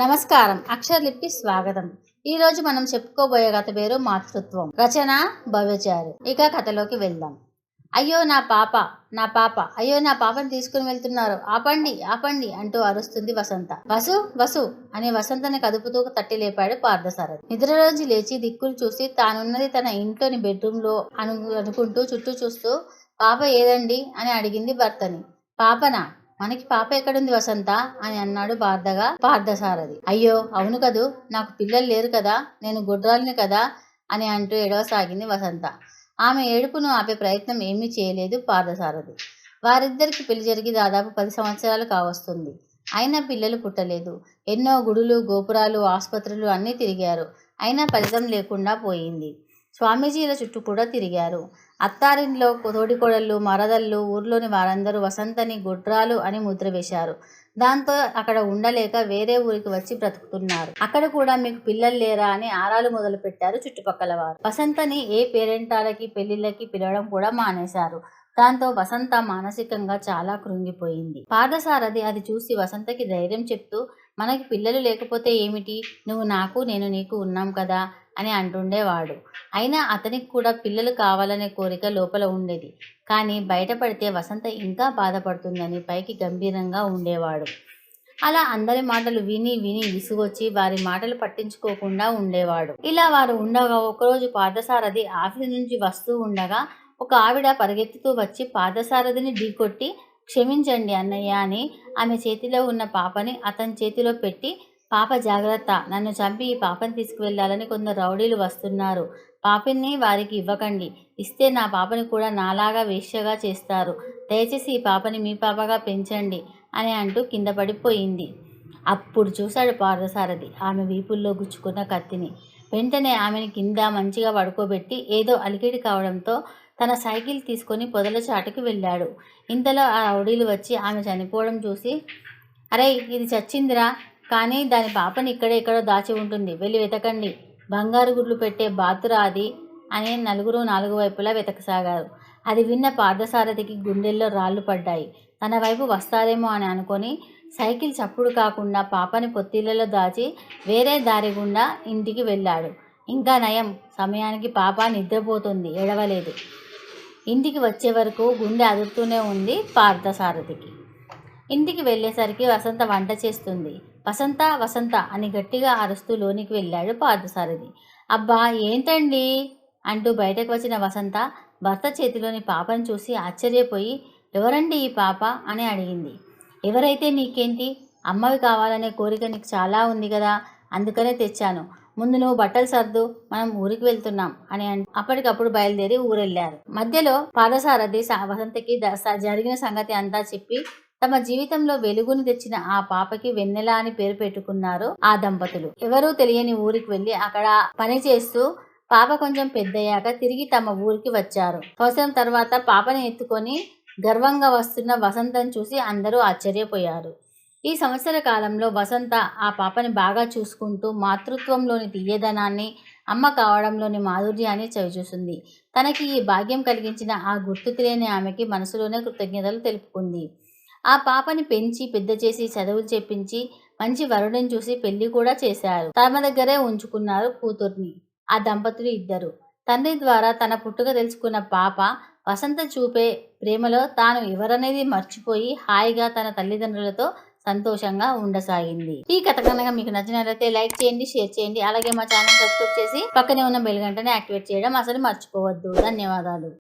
నమస్కారం. అక్షరలిపి స్వాగతం. ఈ రోజు మనం చెప్పుకోబోయే కథ పేరు మాతృత్వం. రచన భవ్యచారి. ఇక కథలోకి వెళ్దాం. అయ్యో నా పాప, నా పాప, అయ్యో నా పాపని తీసుకుని వెళ్తున్నారు, ఆపండి ఆపండి అంటూ అరుస్తుంది వసంత. వసు వసు అని వసంతని కదుపుతూ తట్టి లేపాడు పార్థసారథి. నిద్రలోంచి లేచి దిక్కులు చూసి తానున్నది తన ఇంట్లోని బెడ్రూమ్ లో అనుకుంటూ చుట్టూ చూస్తూ, పాప ఏదండి అని అడిగింది భర్తని. పాపనా? మనకి పాప ఎక్కడుంది వసంత అని అన్నాడు బాధగా పార్థసారథి. అయ్యో అవును కదూ, నాకు పిల్లలు లేరు కదా, నేను గుడ్రాలిని కదా అని అంటూ ఏడవసాగింది వసంత. ఆమె ఏడుపును ఆపే ప్రయత్నం ఏమీ చేయలేదు పార్థసారథి. వారిద్దరికి పెళ్లి జరిగి దాదాపు 10 సంవత్సరాలు కావస్తుంది. అయినా పిల్లలు పుట్టలేదు. ఎన్నో గుడులు, గోపురాలు, ఆసుపత్రులు అన్నీ తిరిగారు. అయినా ఫలితం లేకుండా పోయింది. స్వామీజీల చుట్టూ కూడా తిరిగారు. అత్తారింట్లో తోడికోడళ్ళు, మరదళ్ళు, ఊర్లోని వారందరూ వసంతని గుడ్రాలు అని ముద్ర వేశారు. దాంతో అక్కడ ఉండలేక వేరే ఊరికి వచ్చి బ్రతుకుతున్నారు. అక్కడ కూడా మీకు పిల్లలు లేరా అని ఆరాలు మొదలు పెట్టారు చుట్టుపక్కల వారు. వసంతని ఏ పేరెంటాలకి పెళ్లిళ్ళకి పిలవడం కూడా మానేశారు. దాంతో వసంత మానసికంగా చాలా కృంగిపోయింది. పార్థసారథి అది చూసి వసంతకి ధైర్యం చెప్తూ, మనకి పిల్లలు లేకపోతే ఏమిటి, నువ్వు నాకు నేను నీకు ఉన్నాం కదా అని అంటుండేవాడు. అయినా అతనికి కూడా పిల్లలు కావాలనే కోరిక లోపల ఉండేది. కానీ బయటపడితే వసంత ఇంకా బాధపడుతుందని పైకి గంభీరంగా ఉండేవాడు. అలా అందరి మాటలు విని విని విసుగొచ్చి వారి మాటలు పట్టించుకోకుండా ఉండేవాడు. ఇలా వారు ఉండగా ఒకరోజు పార్థసారథి ఆఫీస్ నుంచి వస్తూ ఉండగా ఒక ఆవిడ పరిగెత్తుతూ వచ్చి పార్థసారథిని ఢీకొట్టి, క్షమించండి అన్నయ్య అని ఆమె చేతిలో ఉన్న పాపని అతని చేతిలో పెట్టి, పాప జాగ్రత్త, నన్ను చంపి ఈ పాపని తీసుకువెళ్లాలని కొందరు రౌడీలు వస్తున్నారు, పాపని వారికి ఇవ్వకండి, ఇస్తే నా పాపని కూడా నాలాగా వేశ్యగా చేస్తారు, దయచేసి ఈ పాపని మీ పాపగా పెంచండి అని అంటూ కింద పడిపోయింది. అప్పుడు చూశాడు పార్థసారథి ఆమె వీపుల్లో గుచ్చుకున్న కత్తిని. వెంటనే ఆమెను కింద మంచిగా పడుకోబెట్టి ఏదో అలికిడి కావడంతో తన సైకిల్ తీసుకొని పొదల చాటుకి వెళ్ళాడు. ఇంతలో ఆ రౌడీలు వచ్చి ఆమె చనిపోవడం చూసి, అరే ఇది చచ్చిందిరా, కానీ దాని పాపని ఇక్కడెక్కడో దాచి ఉంటుంది, వెళ్ళి వెతకండి, బంగారు గుడ్లు పెట్టే బాతురా అది అని నలుగురు నాలుగు వైపులా వెతకసాగారు. అది విన్న పార్థసారథికి గుండెల్లో రాళ్లు పడ్డాయి. తన వైపు వస్తారేమో అని అనుకొని సైకిల్ చప్పుడు కాకుండా పాపని పొత్తిళ్లలో దాచి వేరే దారి గుండా ఇంటికి వెళ్ళాడు. ఇంకా నయం, సమయానికి పాప నిద్రపోతుంది, ఏడవలేదు. ఇంటికి వచ్చే వరకు గుండె అదురుతూనే ఉంది పార్థసారథికి. ఇంటికి వెళ్ళేసరికి వసంత వంట చేస్తుంది. వసంత వసంత అని గట్టిగా అరుస్తూ లోనికి వెళ్ళాడు పార్థసారథి. అబ్బా ఏంటండి అంటూ బయటకు వచ్చిన వసంత భర్త చేతిలోని పాపను చూసి ఆశ్చర్యపోయి, ఎవరండి ఈ పాప అని అడిగింది. ఎవరైతే నీకేంటి, అమ్మవి కావాలనే కోరిక నీకు చాలా ఉంది కదా, అందుకనే తెచ్చాను, ముందు నువ్వు బట్టలు సర్దు, మనం ఊరికి వెళ్తున్నాం అని అప్పటికప్పుడు బయలుదేరి ఊరెళ్ళారు. మధ్యలో పార్థసారథి వసంతకి జరిగిన సంగతి అంతా చెప్పి తమ జీవితంలో వెలుగును తెచ్చిన ఆ పాపకి వెన్నెల అని పేరు పెట్టుకున్నారు ఆ దంపతులు. ఎవరూ తెలియని ఊరికి వెళ్ళి అక్కడ పని చేస్తూ పాప కొంచెం పెద్దయ్యాక తిరిగి తమ ఊరికి వచ్చారు. సంవత్సరం తర్వాత పాపని ఎత్తుకొని గర్వంగా వస్తున్న వసంతను చూసి అందరూ ఆశ్చర్యపోయారు. ఈ సంవత్సర కాలంలో వసంత ఆ పాపని బాగా చూసుకుంటూ మాతృత్వంలోని తీయదనాన్ని, అమ్మ కావడంలోని మాధుర్యాన్ని చవిచూసింది. తనకి ఈ భాగ్యం కలిగించిన ఆ గుర్తు తెలియని ఆమెకి మనసులోనే కృతజ్ఞతలు తెలుపుకుంది. ఆ పాపని పెంచి పెద్ద చేసి చదువులు చెప్పించి మంచి వరుడిని చూసి పెళ్లి కూడా చేశారు. తమ దగ్గరే ఉంచుకున్నారు కూతుర్ని. ఆ దంపతులు ఇద్దరు. తండ్రి ద్వారా తన పుట్టుక తెలుసుకున్న పాప వసంత చూపే ప్రేమలో తాను ఎవరనేది మర్చిపోయి హాయిగా తన తల్లిదండ్రులతో సంతోషంగా ఉండసాగింది. ఈ కథ కనుక మీకు నచ్చినట్లయితే లైక్ చేయండి, షేర్ చేయండి. అలాగే మా ఛానల్ సబ్స్క్రైబ్ చేసి పక్కనే ఉన్న బెల్ గంటని యాక్టివేట్ చేయడం అసలు మర్చిపోవద్దు. ధన్యవాదాలు.